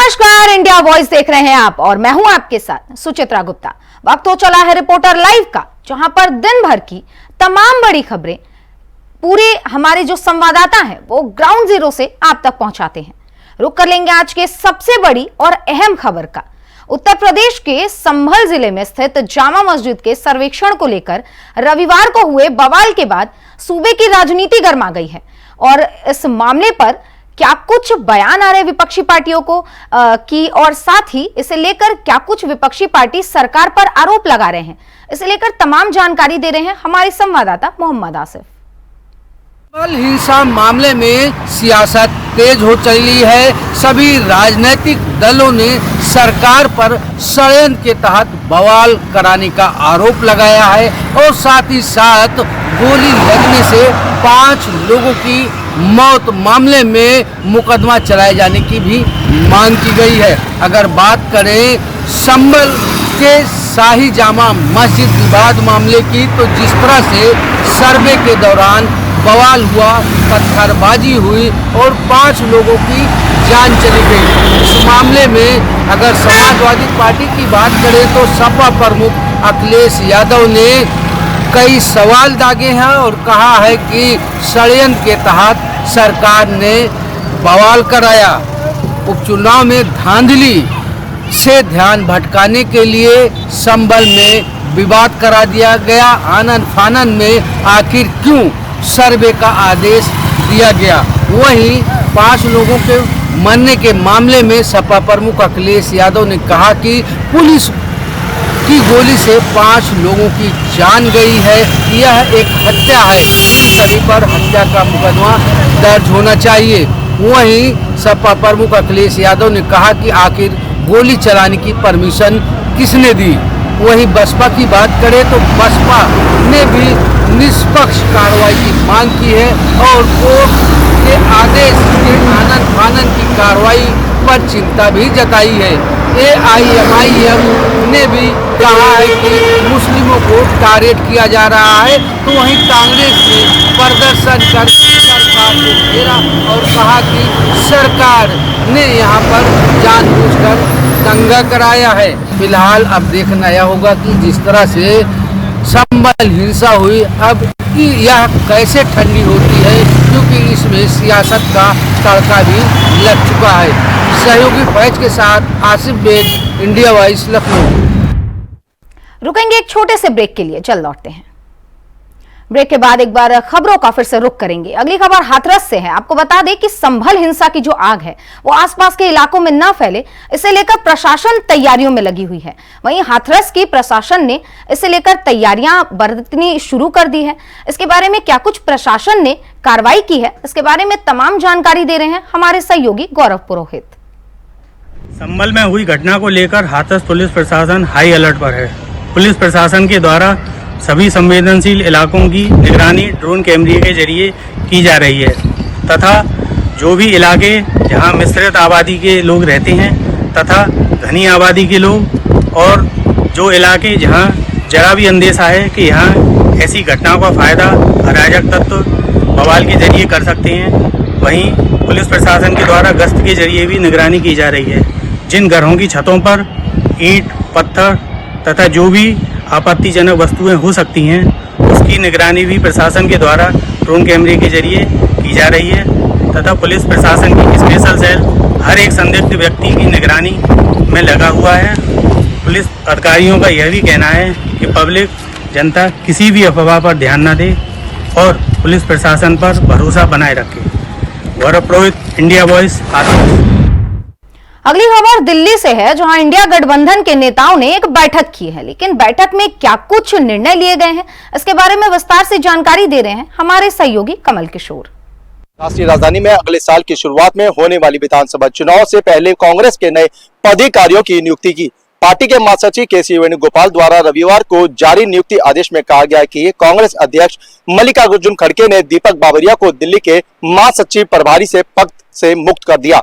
नमस्कार, India voice देख रहे हैं आप और मैं हूं आपके साथ सुचित्रा गुप्ता। वक्त हो चला है रिपोर्टर लाइव का, जहां पर दिन भर की तमाम बड़ी खबरें पूरे हमारे जो संवाददाता हैं वो ग्राउंड जीरो से आप तक पहुंचाते हैं। रुक कर लेंगे आज के सबसे बड़ी और अहम खबर का। उत्तर प्रदेश के संभल जिले में स्थित जामा मस्जिद के सर्वेक्षण को लेकर रविवार को हुए बवाल के बाद सूबे की राजनीति गर्मा गई है और इस मामले पर क्या कुछ बयान आ रहे विपक्षी पार्टियों को की और साथ ही इसे लेकर क्या कुछ विपक्षी पार्टी सरकार पर आरोप लगा रहे हैं, इसे लेकर तमाम जानकारी दे रहे हैं हमारे संवाददाता मोहम्मद आसिफ। हिंसा मामले में सियासत तेज हो चली है। सभी राजनीतिक दलों ने सरकार पर षड्यंत्र के तहत बवाल कराने का आरोप लगाया है और साथ ही साथ गोली लगने से 5 लोगों की मौत मामले में मुकदमा चलाए जाने की भी मांग की गई है। अगर बात करें संभल के शाही जामा मस्जिद विवाद मामले की, तो जिस तरह से सर्वे के दौरान बवाल हुआ, पत्थरबाजी हुई और 5 लोगों की जान चली गई। इस मामले में अगर समाजवादी पार्टी की बात करें तो सपा प्रमुख अखिलेश यादव ने कई सवाल दागे हैं और कहा है कि षड्यंत्र के तहत सरकार ने बवाल कराया। उपचुनाव में धांधली से ध्यान भटकाने के लिए संभल में विवाद करा दिया गया। आनन फानन में आखिर क्यों सर्वे का आदेश दिया गया। वहीं 5 लोगों के मरने के मामले में सपा प्रमुख अखिलेश यादव ने कहा कि पुलिस की गोली से 5 लोगों की जान गई है, यह एक हत्या है, सभी पर हत्या का मुकदमा दर्ज होना चाहिए। वहीं सपा प्रमुख अखिलेश यादव ने कहा कि आखिर गोली चलाने की परमिशन किसने दी। वहीं बसपा की बात करें तो बसपा ने भी निष्पक्ष कार्रवाई की मांग की है और कोर्ट के आदेश के आनन फानन की कार्रवाई पर चिंता भी जताई है। AIMIM ने भी कहा है कि मुस्लिमों को टारगेट किया जा रहा है, तो वहीं कांग्रेस ने प्रदर्शन कर सरकार को घेरा और कहा कि सरकार ने यहाँ पर जानबूझकर दंगा कराया है। फिलहाल अब देखना यह होगा कि जिस तरह से संभल हिंसा हुई, अब कि यह कैसे ठंडी होती है, क्योंकि इसमें सियासत का तड़का भी लग चुका है। सहयोगी फैज के साथ आसिफ बेग, इंडिया वॉइस, लखनऊ। रुकेंगे एक छोटे से ब्रेक के लिए, चल लौटते हैं। ब्रेक के बाद एक बार खबरों का फिर से रुख करेंगे। अगली खबर हाथरस से है। आपको बता दें कि संभल हिंसा की जो आग है वो आसपास के इलाकों में न फैले, इसे लेकर प्रशासन तैयारियों में लगी हुई है। वहीं हाथरस की प्रशासन ने इसे लेकर तैयारियां बरतनी शुरू कर दी है। इसके बारे में क्या कुछ प्रशासन ने कार्रवाई की है, इसके बारे में तमाम जानकारी दे रहे हैं हमारे सहयोगी गौरव पुरोहित। संभल में हुई घटना को लेकर हाथरस पुलिस प्रशासन हाई अलर्ट पर है। पुलिस प्रशासन के द्वारा सभी संवेदनशील इलाकों की निगरानी ड्रोन कैमरे के जरिए की जा रही है तथा जो भी इलाके जहां मिश्रित आबादी के लोग रहते हैं तथा घनी आबादी के लोग और जो इलाके जहां जरा भी अंदेशा है कि यहां ऐसी घटनाओं का फायदा अराजक तत्व बवाल के जरिए कर सकते हैं, वहीं पुलिस प्रशासन के द्वारा गश्त के जरिए भी निगरानी की जा रही है। जिन घरों की छतों पर ईंट, पत्थर तथा जो भी आपत्तिजनक वस्तुएं हो सकती हैं, उसकी निगरानी भी प्रशासन के द्वारा ड्रोन कैमरे के जरिए की जा रही है तथा पुलिस प्रशासन की स्पेशल सेल हर एक संदिग्ध व्यक्ति की निगरानी में लगा हुआ है। पुलिस अधिकारियों का यह भी कहना है कि पब्लिक जनता किसी भी अफवाह पर ध्यान न दे और पुलिस प्रशासन पर भरोसा बनाए रखे। गौरव पुरोहित, इंडिया वॉइस, हाथरस। अगली खबर दिल्ली से है, जहां इंडिया गठबंधन के नेताओं ने एक बैठक की है, लेकिन बैठक में क्या कुछ निर्णय लिए गए हैं, इसके बारे में विस्तार से जानकारी दे रहे हैं हमारे सहयोगी कमल किशोर। राष्ट्रीय राजधानी में अगले साल की शुरुआत में होने वाली विधानसभा चुनाव से पहले कांग्रेस के नए पदाधिकारियों की नियुक्ति की पार्टी के महासचिव के.सी. वेणुगोपाल द्वारा रविवार को जारी नियुक्ति आदेश में कहा गया कि कांग्रेस अध्यक्ष मल्लिकार्जुन खड़गे ने दीपक बाबरिया को दिल्ली के महासचिव प्रभारी से पद से मुक्त कर दिया।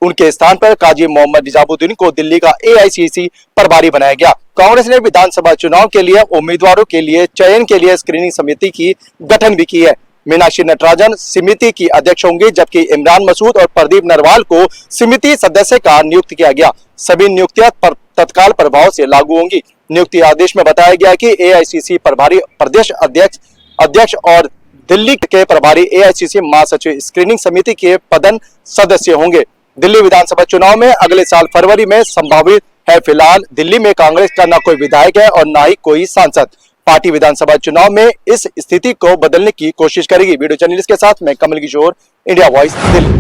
उनके स्थान पर काजी मोहम्मद निजामुद्दीन को दिल्ली का AICC प्रभारी बनाया गया। कांग्रेस ने विधानसभा चुनाव के लिए उम्मीदवारों के लिए चयन के लिए स्क्रीनिंग समिति की गठन भी की है। मीनाक्षी नटराजन समिति की अध्यक्ष होंगी, जबकि इमरान मसूद और प्रदीप नरवाल को समिति सदस्य का नियुक्त किया गया। सभी नियुक्तियां तत्काल प्रभाव से लागू होंगी। नियुक्ति आदेश में बताया गया कि एआईसीसी प्रभारी प्रदेश अध्यक्ष और दिल्ली के प्रभारी एआईसीसी महासचिव स्क्रीनिंग समिति के पदन सदस्य होंगे। दिल्ली विधानसभा चुनाव में अगले साल फरवरी में संभावित है। फिलहाल दिल्ली में कांग्रेस का न कोई विधायक है और न ही कोई सांसद। पार्टी विधानसभा चुनाव में इस स्थिति को बदलने की कोशिश करेगी। वीडियो जर्नलिस्ट के साथ मैं कमल किशोर, इंडिया वॉइस, दिल्ली।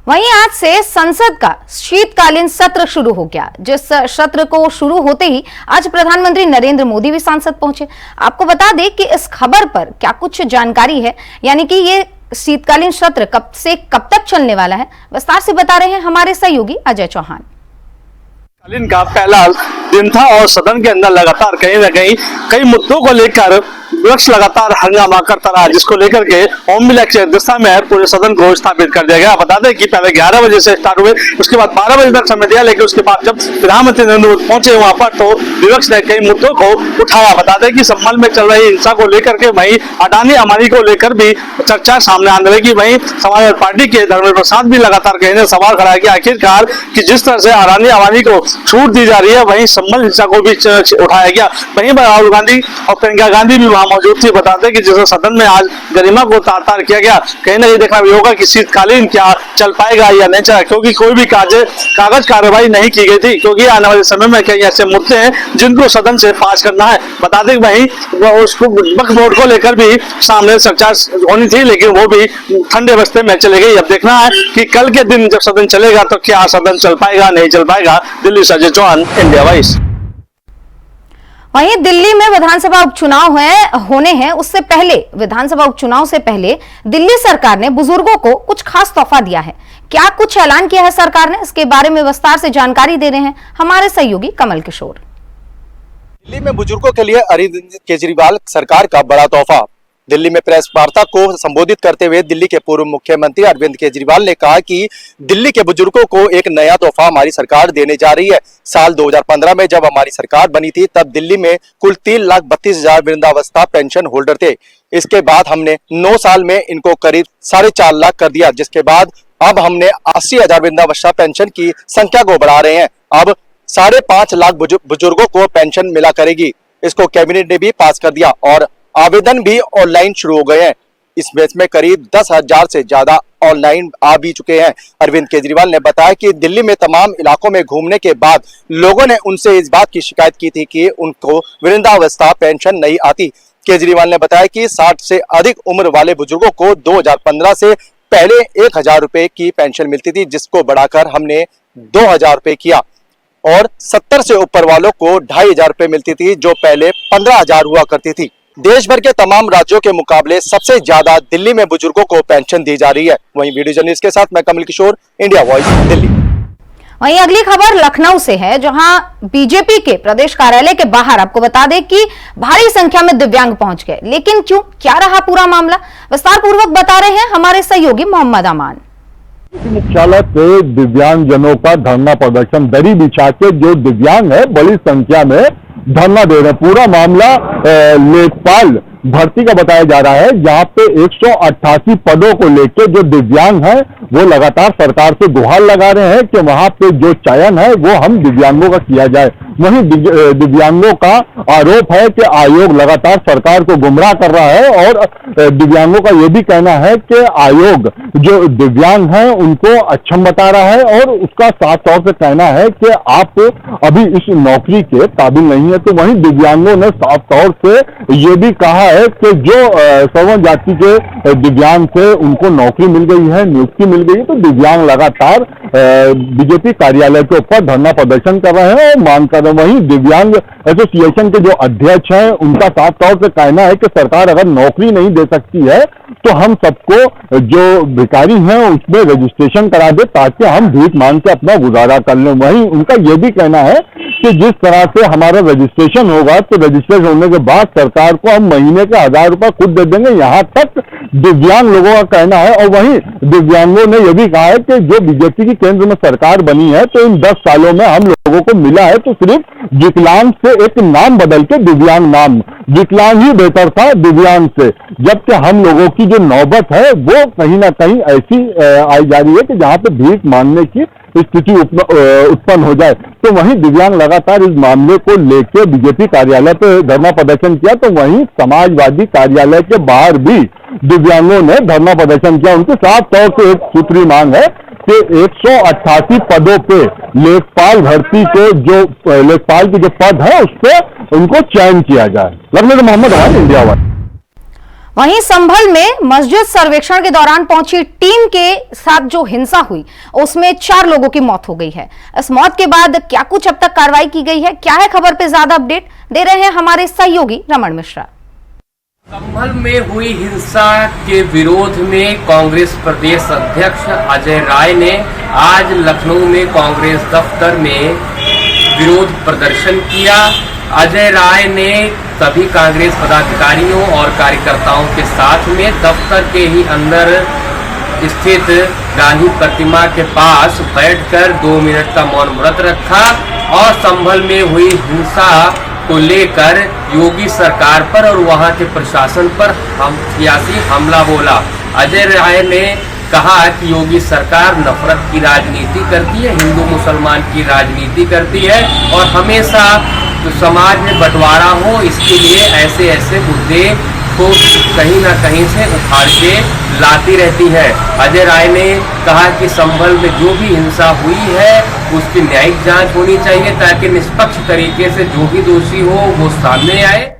वहीं आज से संसद का शीतकालीन सत्र शुरू हो गया। जिस सत्र को शुरू होते ही आज प्रधानमंत्री नरेंद्र मोदी भी संसद पहुंचे। आपको बता दें कि इस खबर पर क्या कुछ जानकारी है, यानी कि ये शीतकालीन सत्र कब से कब तक चलने वाला है, विस्तार से बता रहे हैं हमारे सहयोगी अजय चौहान। शीतकालीन का पहला दिन था और सदन के अंदर लगातार कहीं न कहीं कई मुद्दों को लेकर विपक्ष लगातार हंगामा करता रहा, जिसको लेकर के ओम बिरला की अध्यक्षता में पूरे सदन को स्थापित कर दिया गया। बता दें कि पहले 11 बजे से स्टार्ट हुए, उसके बाद 12 बजे तक समय दिया, लेकिन उसके बाद जब प्रधानमंत्री नरेंद्र मोदी पहुंचे वहां पर तो विपक्ष ने कई मुद्दों को उठाया। बता दें कि संभल में चल रही हिंसा को लेकर के वहीं अडानी अंबानी को लेकर भी चर्चा सामने आने लगी। वहीं समाजवादी पार्टी के धर्मेंद्र प्रसाद भी लगातार कहीं ने सवाल खड़ा किया आखिरकार कि जिस तरह से अडानी अंबानी को छूट दी जा रही है, वहीं संभल हिंसा को भी उठाया गया। वहीं राहुल गांधी और प्रियंका गांधी भी वहां मौजूद थी। बताते कि जिस सदन में आज गरिमा को तार किया गया, कहीं ना कहीं देखना भी होगा कि शीतकालीन क्या चल पाएगा या नहीं चला, क्योंकि कोई भी कागज कार्रवाई नहीं की गई थी, क्योंकि आने वाले समय में कई ऐसे मुद्दे हैं जिनको सदन से पास करना है। बता दें वहीं उसको वक्फ बोर्ड को लेकर भी सामने चर्चा होनी थी, लेकिन वो भी ठंडे बस्ते में चले गई। अब देखना है कि कल के दिन जब सदन चलेगा तो क्या सदन चल पाएगा नहीं चल पाएगा। दिल्ली से अजय चौहान, इंडिया वॉइस। वहीं दिल्ली में विधानसभा उपचुनाव होने हैं, उससे पहले विधानसभा उपचुनाव से पहले दिल्ली सरकार ने बुजुर्गों को कुछ खास तोहफा दिया है। क्या कुछ ऐलान किया है सरकार ने, इसके बारे में विस्तार से जानकारी दे रहे हैं हमारे सहयोगी कमल किशोर। दिल्ली में बुजुर्गों के लिए अरविंद केजरीवाल सरकार का बड़ा तोहफा। दिल्ली में प्रेस वार्ता को संबोधित करते हुए दिल्ली के पूर्व मुख्यमंत्री अरविंद केजरीवाल ने कहा कि दिल्ली के बुजुर्गों को एक नया तोहफा हमारी सरकार देने जा रही है। साल 2015 में जब हमारी सरकार बनी थी तब दिल्ली में कुल 3,32,000 वृद्धावस्था पेंशन होल्डर थे। इसके बाद हमने 9 साल में इनको करीब 4.5 लाख कर दिया, जिसके बाद अब हमने 80,000 वृद्धावस्था पेंशन की संख्या को बढ़ा रहे हैं। अब 5.5 लाख बुजुर्गों को पेंशन मिला करेगी। इसको कैबिनेट ने भी पास कर दिया और आवेदन भी ऑनलाइन शुरू हो गए हैं। इस बैच में करीब 10,000 से ज्यादा ऑनलाइन आ भी चुके हैं। अरविंद केजरीवाल ने बताया कि दिल्ली में तमाम इलाकों में घूमने के बाद लोगों ने उनसे इस बात की शिकायत की थी कि उनको वृद्धावस्था पेंशन नहीं आती। केजरीवाल ने बताया कि 60 से अधिक उम्र वाले बुजुर्गों को 2015 से पहले 1,000 रुपए की पेंशन मिलती थी, जिसको बढ़ाकर हमने 2,000 रुपए किया और 70 से ऊपर वालों को 2,500 रुपए मिलती थी, जो पहले 15,000 हुआ करती थी। देश भर के तमाम राज्यों के मुकाबले सबसे ज्यादा दिल्ली में बुजुर्गों को पेंशन दी जा रही है। वहीं वीडियो जर्नलिस्ट के साथ मैं कमल किशोर, इंडिया वॉइस, दिल्ली। वहीं अगली खबर लखनऊ से है, जहां बीजेपी के प्रदेश कार्यालय के बाहर आपको बता दें कि भारी संख्या में दिव्यांग पहुंच गए। लेकिन क्यों, क्या रहा पूरा मामला, विस्तार पूर्वक बता रहे हैं हमारे सहयोगी मोहम्मद अमान। मुख्यालय पे दिव्यांग जनों का धरना प्रदर्शन, दरी बिछा के जो दिव्यांग है बड़ी संख्या में धरना दे रहे हैं। पूरा मामला लेखपाल भर्ती का बताया जा रहा है, जहां पे 188 पदों को लेकर जो दिव्यांग हैं वो लगातार सरकार से गुहार लगा रहे हैं कि वहां पे जो चयन है वो हम दिव्यांगों का किया जाए। वहीं दिव्यांगों का आरोप है कि आयोग लगातार सरकार को गुमराह कर रहा है और दिव्यांगों का ये भी कहना है कि आयोग जो दिव्यांग हैं उनको अक्षम बता रहा है और उसका साफ तौर से कहना है कि आप अभी इस नौकरी के काबिल नहीं है। तो वहीं दिव्यांगों ने साफ तौर से ये भी कहा है कि जो सवर्ण जाति के दिव्यांग थे उनको नौकरी मिल गई है, नियुक्ति मिल गई है। तो दिव्यांग लगातार बीजेपी कार्यालय के ऊपर धरना प्रदर्शन कर रहे हैं और मांग कर रहे हैं। वहीं दिव्यांग एसोसिएशन के जो अध्यक्ष हैं उनका साफ तौर से कहना है कि सरकार अगर नौकरी नहीं दे सकती है तो हम सबको जो भिखारी हैं उसमें रजिस्ट्रेशन करा दे ताकि हम भीख मांग के अपना गुजारा कर लें। वहीं उनका यह भी कहना है कि जिस तरह से हमारा रजिस्ट्रेशन होगा तो रजिस्ट्रेशन होने के बाद सरकार को हम महीने के 1000 रुपए खुद दे देंगे, यहाँ तक दिव्यांग लोगों का कहना है। और वहीं दिव्यांगों ने यह भी कहा है कि जो बीजेपी की केंद्र में सरकार बनी है तो इन 10 सालों में हम लोगों को मिला है तो सिर्फ विकलांग से एक नाम बदल के दिव्यांग नाम, विकलांग ही बेहतर था दिव्यांग से, जबकि हम लोगों की जो नौबत है वो कहीं ना कहीं ऐसी आई जा रही है कि जहां पे भीख मांगने की स्थिति उत्पन्न हो जाए। तो वहीं दिव्यांग लगातार इस मामले को लेकर बीजेपी कार्यालय पे धरना प्रदर्शन किया, तो वहीं समाजवादी कार्यालय के बाहर भी दिव्यांगों ने धरना प्रदर्शन किया। उनकी साफ तौर से एक सूत्री मांग है कि 188 पदों पे लेखपाल भर्ती को, जो लेखपाल के जो पद है उस पर उनको चयन किया जाए। लखनऊ से मोहम्मद खान, इंडिया वन। वहीं संभल में मस्जिद सर्वेक्षण के दौरान पहुंची टीम के साथ जो हिंसा हुई उसमें 4 लोगों की मौत हो गई है। इस मौत के बाद क्या कुछ अब तक कार्रवाई की गई है, क्या है खबर पे ज्यादा अपडेट दे रहे हैं हमारे सहयोगी रमन मिश्रा। संभल में हुई हिंसा के विरोध में कांग्रेस प्रदेश अध्यक्ष अजय राय ने आज लखनऊ में कांग्रेस दफ्तर में विरोध प्रदर्शन किया। अजय राय ने सभी कांग्रेस पदाधिकारियों और कार्यकर्ताओं के साथ में दफ्तर के ही अंदर स्थित गांधी प्रतिमा के पास बैठकर 2 मिनट का मौन व्रत रखा और संभल में हुई हिंसा को लेकर योगी सरकार पर और वहां के प्रशासन पर सियासी हमला बोला। अजय राय ने कहा कि योगी सरकार नफरत की राजनीति करती है, हिंदू मुसलमान की राजनीति करती है और हमेशा तो समाज में बंटवारा हो इसके लिए ऐसे मुद्दे को कहीं ना कहीं से उखाड़ के लाती रहती है। अजय राय ने कहा कि संभल में जो भी हिंसा हुई है उसकी न्यायिक जांच होनी चाहिए ताकि निष्पक्ष तरीके से जो भी दोषी हो वो सामने आए।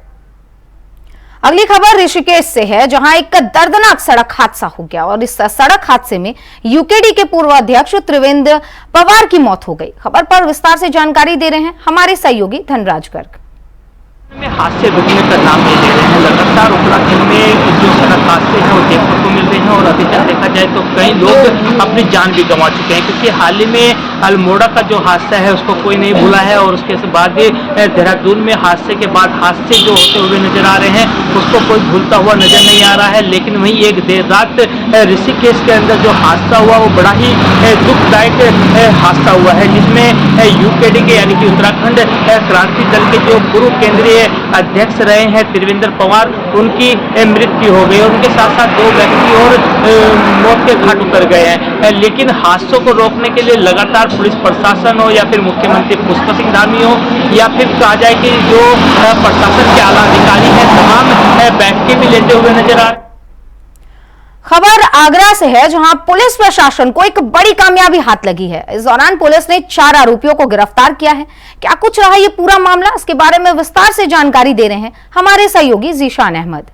अगली खबर ऋषिकेश से है, जहां एक दर्दनाक सड़क हादसा हो गया और इस सड़क हादसे में यूकेडी के पूर्व अध्यक्ष त्रिवेंद्र पवार की मौत हो गई। खबर पर विस्तार से जानकारी दे रहे हैं हमारे सहयोगी धनराज गर्ग। में हादसे रुकने का नाम नहीं ले रहे हैं। लगातार उत्तराखंड में जो सड़क हादसे हैं वो देखने को मिल रहे हैं और अधिकतर देखा जाए तो कई लोग अपनी जान भी गंवा चुके हैं, क्योंकि हाल ही में अल्मोड़ा का जो हादसा है उसको कोई नहीं भूला है और उसके बाद देहरादून में हादसे के बाद हादसे जो होते हुए नजर आ रहे हैं उसको कोई भूलता हुआ नजर नहीं आ रहा है। लेकिन वहीं एक देर रात ऋषिकेश के अंदर जो हादसा हुआ वो बड़ा ही दुखदायक हादसा हुआ है, जिसमें यूकेडी के यानी कि उत्तराखंड क्रांति दल के जो पूर्व केंद्रीय अध्यक्ष रहे हैं त्रिवेंद्र पवार, उनकी मृत्यु हो गई और उनके साथ साथ 2 व्यक्ति और मौत के घाट उतर गए हैं। लेकिन हादसों को रोकने के लिए लगातार पुलिस प्रशासन हो या फिर मुख्यमंत्री पुष्कर सिंह धामी हो या फिर कहा जाए कि जो प्रशासन के आला अधिकारी हैं तमाम बैठकें भी लेते हुए नजर आ रहे हैं। खबर आगरा से है, जहां पुलिस प्रशासन को एक बड़ी कामयाबी हाथ लगी है। इस दौरान पुलिस ने 4 आरोपियों को गिरफ्तार किया है। क्या कुछ रहा ये पूरा मामला, इसके बारे में विस्तार से जानकारी दे रहे हैं हमारे सहयोगी जीशान अहमद।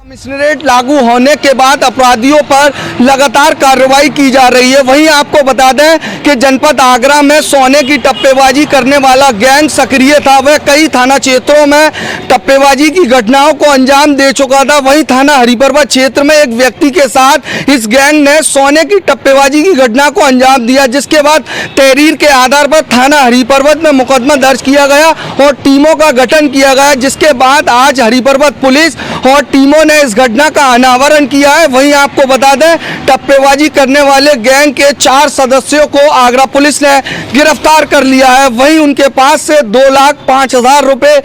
कमिश्नरेट लागू होने के बाद अपराधियों पर लगातार कार्रवाई की जा रही है। वहीं आपको बता दें कि जनपद आगरा में सोने की टप्पेबाजी करने वाला गैंग सक्रिय था। वह कई थाना क्षेत्रों में टप्पेबाजी की घटनाओं को अंजाम दे चुका था। वहीं थाना हरिपर्वत क्षेत्र में एक व्यक्ति के साथ इस गैंग ने सोने की टप्पेबाजी की घटना को अंजाम दिया, जिसके बाद तहरीर के आधार पर थाना हरिपर्वत में मुकदमा दर्ज किया गया और टीमों का गठन किया गया, जिसके बाद आज हरिपर्वत पुलिस और टीमों ने इस घटना का अनावरण किया है। वहीं आपको बता दें टप्पेबाजी करने वाले गैंग के 4 सदस्यों को आगरा पुलिस ने गिरफ्तार कर लिया है। वहीं उनके पास से 2,05,000 रुपए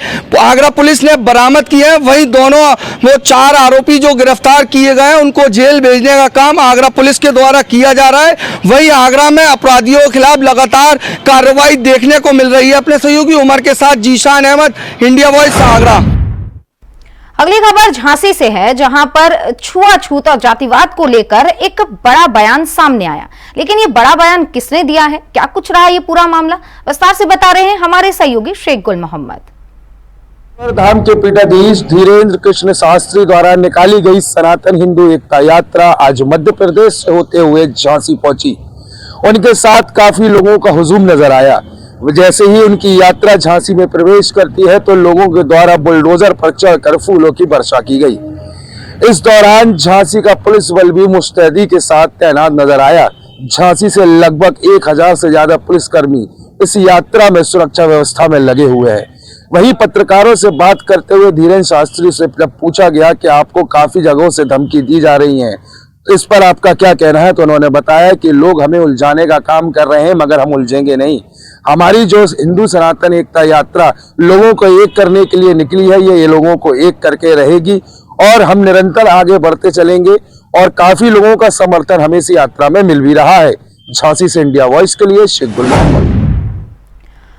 आगरा पुलिस ने बरामद किए हैं। वहीं दोनों वो 4 आरोपी जो गिरफ्तार किए गए हैं उनको जेल भेजने का काम आगरा पुलिस के द्वारा किया जा रहा है। वहीं आगरा में अपराधियों के खिलाफ लगातार कार्रवाई देखने को मिल रही है। अपने सहयोगी उमर के साथ जीशान अहमद, इंडिया वॉइस, आगरा। अगली खबर झांसी से है, जहां पर छुआछूत और जातिवाद को लेकर एक बड़ा बयान सामने आया। लेकिन ये बड़ा बयान किसने दिया है, क्या कुछ रहा ये पूरा मामला, विस्तार से बता रहे हैं हमारे सहयोगी शेख गुल मोहम्मद। धाम के पीठाधीश धीरेन्द्र कृष्ण शास्त्री द्वारा निकाली गई सनातन हिंदू एकता यात्रा आज मध्य प्रदेश से होते हुए झांसी पहुंची। उनके साथ काफी लोगों का हुजूम नजर आया। जैसे ही उनकी यात्रा झांसी में प्रवेश करती है तो लोगों के द्वारा बुलडोजर पर चढ़कर फूलों की वर्षा की गई। इस दौरान झांसी का पुलिस बल भी मुस्तैदी के साथ तैनात नजर आया। झांसी से लगभग 1000 से ज्यादा पुलिसकर्मी इस यात्रा में सुरक्षा व्यवस्था में लगे हुए हैं। वहीं पत्रकारों से बात करते हुए धीरेन्द्र शास्त्री से जब पूछा गया कि आपको काफी जगहों से धमकी दी जा रही है, इस पर आपका क्या कहना है, तो उन्होंने बताया कि लोग हमें उलझाने का काम कर रहे हैं मगर हम उलझेंगे नहीं। हमारी जो हिंदू सनातन एकता यात्रा लोगों को एक करने के लिए निकली है, ये लोगों को एक करके रहेगी और हम निरंतर आगे बढ़ते चलेंगे और काफी लोगों का समर्थन हमें इस यात्रा में मिल भी रहा है। झांसी से इंडिया वॉइस के लिए शेख गुल मोहम्मद।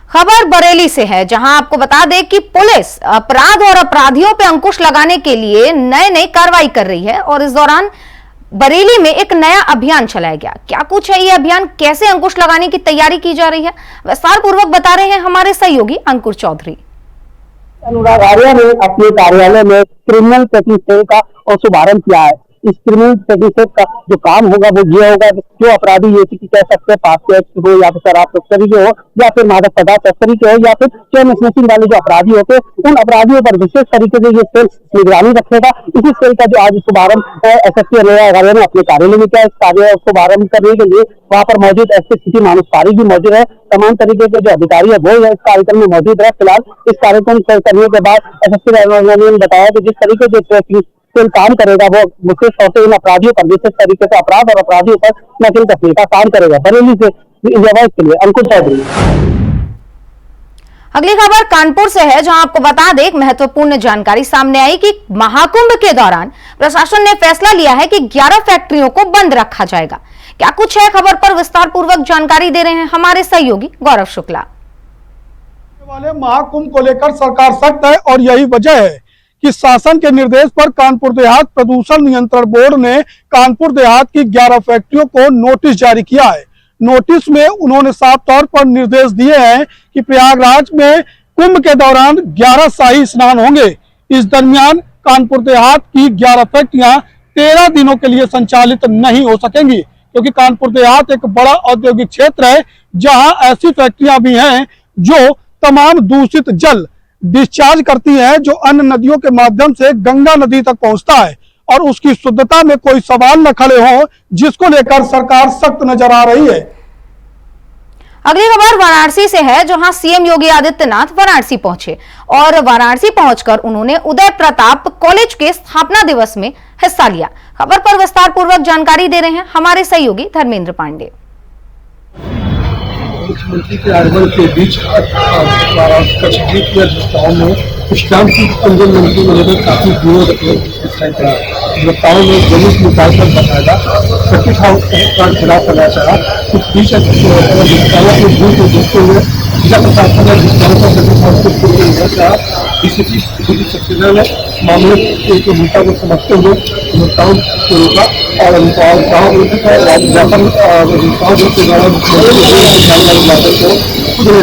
खबर बरेली से है, जहां आपको बता दें कि पुलिस अपराध और अपराधियों पर अंकुश लगाने के लिए नई कार्रवाई कर रही है और इस दौरान बरेली में एक नया अभियान चलाया गया। क्या कुछ है ये अभियान, कैसे अंकुश लगाने की तैयारी की जा रही है, विस्तार पूर्वक बता रहे हैं हमारे सहयोगी अंकुर चौधरी। अनुराग आर्या ने अपने कार्यालय में क्रिमिनल पेटिंग सेल का शुभारंभ किया है। इस क्रिमिनल पेटिंग सेल का जो काम होगा वो ये होगा, जो अपराधी ये कह सकते हैं पाप हो या फिर शराब तस्करी के हो या फिर मादक पदार्थ तस्करी के हो या फिर चेन स्नैचिंग वाले जो अपराधी होते हैं, उन अपराधियों पर विशेष तरीके से ये सेल निगरानी रखेगा। इसी सेल का जो आज शुभारंभ एसएसपी अनुराग आर्या ने अपने कार्यालय में किया। इस कार्य शुभारंभ करने के लिए वहाँ पर मौजूद एसपी सिटी मानुष पारी भी मौजूद है। तमाम तरीके के जो अधिकारी है वो इस कार्यक्रम में मौजूद है। फिलहाल इस कार्यक्रम करने के बाद एसएसपी ने बताया कि जिस तरीके से ट्रैकिंग सेल काम करेगा वो विशेष तौर से इन अपराधियों पर विशेष तरीके से अपराध और अपराधियों पर नकल कसने का काम करेगा। बरेली से के लिए अंकुर चौधरी। अगली खबर कानपुर से है, जहां आपको बता दें एक महत्वपूर्ण जानकारी सामने आई कि महाकुंभ के दौरान प्रशासन ने फैसला लिया है कि 11 फैक्ट्रियों को बंद रखा जाएगा। क्या कुछ है, खबर पर विस्तार पूर्वक जानकारी दे रहे हैं हमारे सहयोगी गौरव शुक्ला। वाले महाकुंभ को लेकर सरकार सख्त है और यही वजह है कि शासन के निर्देश पर कानपुर देहात प्रदूषण नियंत्रण बोर्ड ने कानपुर देहात की 11 फैक्ट्रियों को नोटिस जारी किया है। नोटिस में उन्होंने साफ तौर पर निर्देश दिए हैं कि प्रयागराज में कुंभ के दौरान 11 शाही स्नान होंगे। इस दरमियान कानपुर देहात की 11 फैक्ट्रियां 13 दिनों के लिए संचालित नहीं हो सकेंगी, क्योंकि कानपुर देहात एक बड़ा औद्योगिक क्षेत्र है जहां ऐसी फैक्ट्रियां भी हैं जो तमाम दूषित जल डिस्चार्ज करती है, जो अन्य नदियों के माध्यम से गंगा नदी तक पहुंचता है और उसकी शुद्धता में कोई सवाल न खड़े हो, जिसको लेकर सरकार सख्त नजर आ रही है। अगली खबर वाराणसी से है, जहां सीएम योगी आदित्यनाथ वाराणसी पहुंचे और वाराणसी पहुंचकर उन्होंने उदय प्रताप कॉलेज के स्थापना दिवस में हिस्सा लिया। खबर पर विस्तार पूर्वक जानकारी दे रहे हैं हमारे सहयोगी धर्मेंद्र पांडे। मुख्यमंत्री के आगमन के बीच प्रस्ताव में विश्राम की अंजन मंत्री महोदय काफी विरोध दिखाई पड़ा। प्रस्ताव में जमीन निकाल कर बताया सर्किट हाउस का खिलाफ करना चाहा। इस बीच विस्तारों के भूल को देखते हुए जिला प्रशासन ने विस्तारों का सर्किट हाउस को खोलने नहीं चाहा। डीसीपी सक्सेना ने मामले के मुद्दा को समझते हुए अभियंताओं को रोका और अभियंताओं को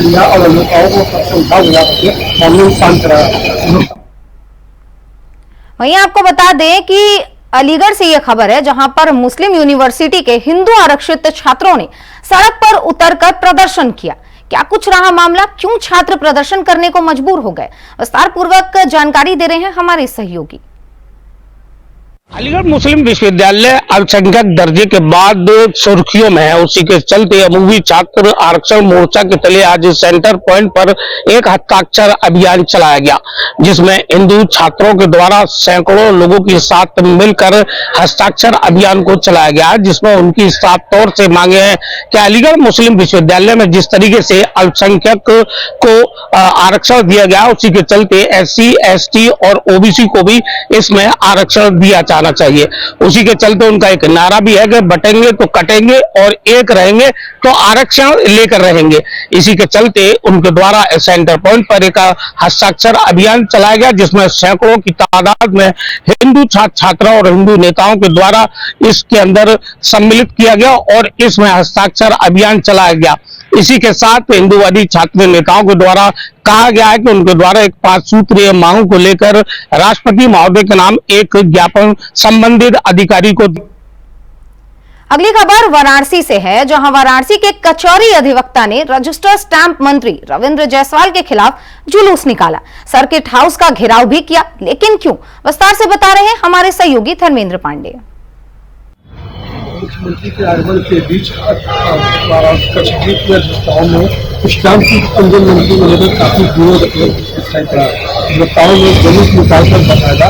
लिया और अभियंताओं को सुविधा दिला के मामले में शांत कराया। वहीं आपको बता दें कि अलीगढ़ से यह खबर है, जहां पर मुस्लिम यूनिवर्सिटी के हिंदू आरक्षित छात्रों ने सड़क पर उतरकर प्रदर्शन किया। क्या कुछ रहा मामला, क्यों छात्र प्रदर्शन करने को मजबूर हो गए, विस्तार पूर्वक जानकारी दे रहे हैं हमारे सहयोगी। अलीगढ़ मुस्लिम विश्वविद्यालय अल्पसंख्यक दर्जे के बाद सुर्खियों में है। उसी के चलते अमूवी छात्र आरक्षण मोर्चा के तले आज सेंटर पॉइंट पर एक हस्ताक्षर अभियान चलाया गया, जिसमें हिंदू छात्रों के द्वारा सैकड़ों लोगों के साथ मिलकर हस्ताक्षर अभियान को चलाया गया, जिसमें उनकी साफ तौर से मांगे हैं कि अलीगढ़ मुस्लिम विश्वविद्यालय में जिस तरीके से अल्पसंख्यक को आरक्षण दिया गया, उसी के चलते SC, ST और OBC को भी इसमें आरक्षण दिया जाना चाहिए। उसी के चलते उनका एक नारा भी है कि बटेंगे तो कटेंगे और एक रहेंगे तो आरक्षण लेकर रहेंगे। इसी के चलते उनके द्वारा सेंटर पॉइंट पर एक हस्ताक्षर अभियान चलाया गया, जिसमें सैकड़ों की तादाद में हिंदू छात्र छात्राओं और हिंदू नेताओं के द्वारा इसके अंदर सम्मिलित किया गया और इसमें हस्ताक्षर अभियान चलाया गया। इसी के साथ हिंदूवादी छात्र नेताओं के द्वारा कहा गया है कि उनके द्वारा एक 5 सूत्रीय मांगों को लेकर राष्ट्रपति महोदय के नाम एक ज्ञापन संबंधित अधिकारी को। अगली खबर वाराणसी से है, जहां वाराणसी के कचौरी अधिवक्ता ने रजिस्टर स्टैंप मंत्री रविंद्र जायसवाल के खिलाफ जुलूस निकाला, सर्किट हाउस का घेराव भी किया। लेकिन क्यों, विस्तार से बता रहे हैं हमारे सहयोगी धर्मेंद्र पांडे। मुख्यमंत्री के आगमन के बीच कचहरी की अधिवक्ताओं में इस्लाम की अंजन मंत्री को लेकर काफी विरोध दिखाई पड़ा। अधिवक्ताओं ने जुलूस निकालकर बकायदा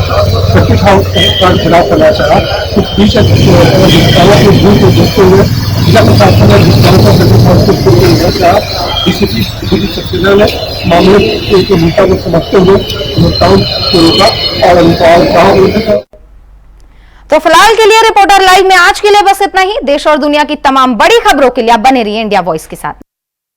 सर्किट हाउस का घेराव करना चाहा। इस बीच अधिवक्ताओं के भूल को देखते हुए जिला प्रशासन ने अधिवक्ताओं का सर्किट हाउस को खोलने नहीं चाहा। डीसीपी सक्सेना ने मामले के गंभीरता को समझते हुए अधिवक्ताओं को रोका और अधिवक्ताओं तो फिलहाल के लिए रिपोर्टर लाइव में आज के लिए बस इतना ही। देश और दुनिया की तमाम बड़ी खबरों के लिए आप बने रहिए इंडिया वॉइस के साथ।